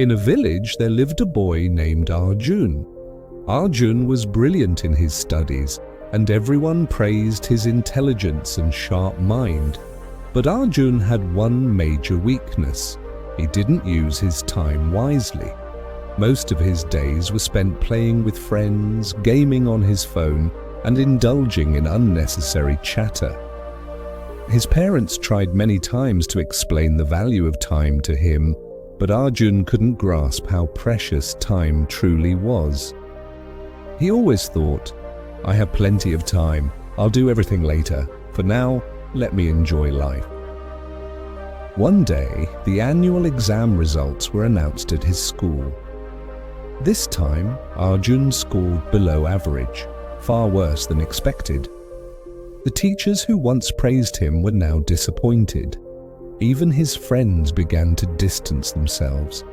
In a village there lived a boy named Arjun. Arjun was brilliant in his studies, and everyone praised his intelligence and sharp mind. But Arjun had one major weakness. He didn't use his time wisely. Most of his days were spent playing with friends, gaming on his phone, and indulging in unnecessary chatter. His parents tried many times to explain the value of time to him, but Arjun couldn't grasp how precious time truly was. He always thought, "I have plenty of time, I'll do everything later. For now, let me enjoy life." One day, the annual exam results were announced at his school. This time, Arjun scored below average, far worse than expected. The teachers who once praised him were now disappointed. Even his friends began to distance themselves.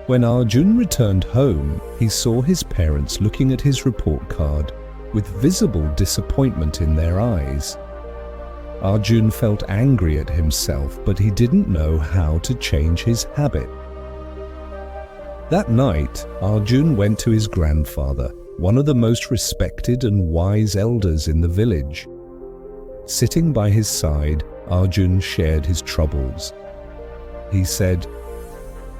When Arjun returned home, he saw his parents looking at his report card with visible disappointment in their eyes. Arjun felt angry at himself, but he didn't know how to change his habit. That night, Arjun went to his grandfather, one of the most respected and wise elders in the village. Sitting by his side, Arjun shared his troubles. He said,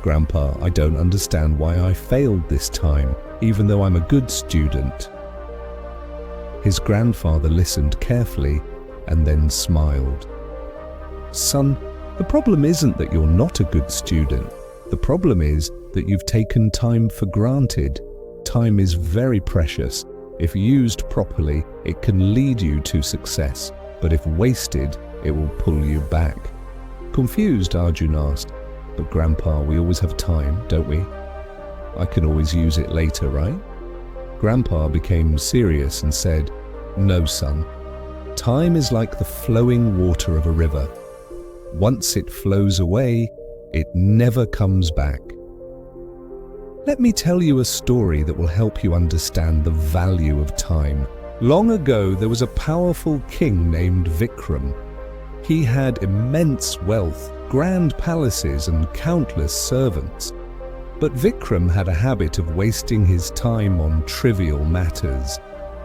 "Grandpa, I don't understand why I failed this time, even though I'm a good student." His grandfather listened carefully and then smiled. "Son, the problem isn't that you're not a good student. The problem is that you've taken time for granted. Time is very precious. If used properly, it can lead you to success, but if wasted, it will pull you back." Confused, Arjun asked, "But Grandpa, we always have time, don't we? I can always use it later, right?" Grandpa became serious and said, "No, son. Time is like the flowing water of a river. Once it flows away, it never comes back." Let me tell you a story that will help you understand the value of time. Long ago, there was a powerful king named Vikram. He had immense wealth, grand palaces, and countless servants. But Vikram had a habit of wasting his time on trivial matters.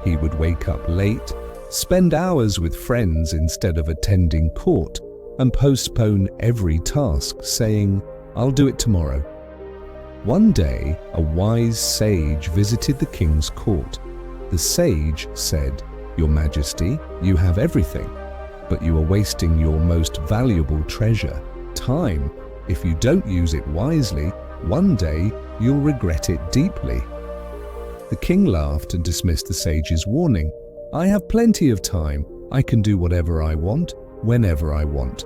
He would wake up late, spend hours with friends instead of attending court, and postpone every task, saying, "I'll do it tomorrow." One day, a wise sage visited the king's court. The sage said, "Your Majesty, you have everything, but you are wasting your most valuable treasure, time. If you don't use it wisely, one day you'll regret it deeply." The king laughed and dismissed the sage's warning. "I have plenty of time. I can do whatever I want, whenever I want."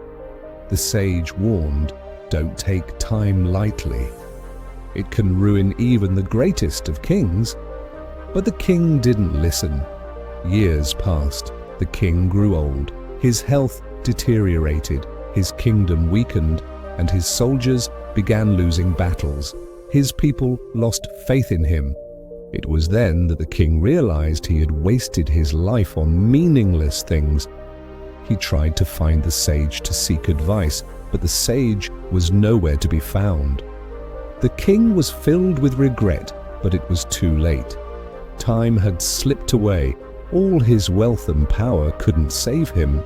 The sage warned, "Don't take time lightly. It can ruin even the greatest of kings." But the king didn't listen. Years passed. The king grew old. His health deteriorated, his kingdom weakened, and his soldiers began losing battles. His people lost faith in him. It was then that the king realized he had wasted his life on meaningless things. He tried to find the sage to seek advice, but the sage was nowhere to be found. The king was filled with regret, but it was too late. Time had slipped away. All his wealth and power couldn't save him.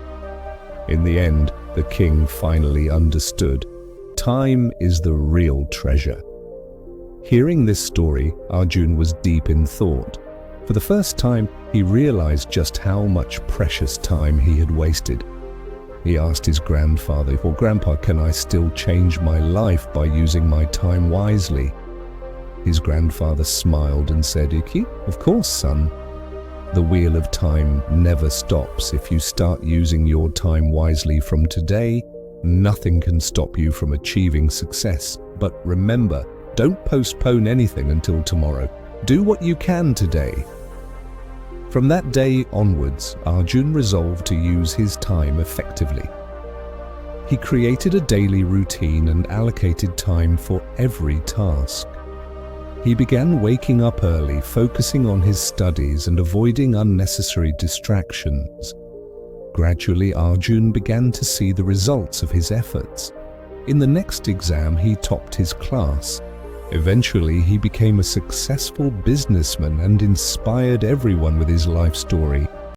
In the end, the king finally understood. Time is the real treasure. Hearing this story, Arjun was deep in thought. For the first time, he realized just how much precious time he had wasted. He asked his grandfather, "Well, Grandpa, can I still change my life by using my time wisely?" His grandfather smiled and said, "Of course, son. The wheel of time never stops. If you start using your time wisely from today, nothing can stop you from achieving success. But remember, don't postpone anything until tomorrow. Do what you can today." From that day onwards, Arjun resolved to use his time effectively. He created a daily routine and allocated time for every task. He began waking up early, focusing on his studies and avoiding unnecessary distractions. Gradually, Arjun began to see the results of his efforts. In the next exam, he topped his class. Eventually, he became a successful businessman and inspired everyone with his life story.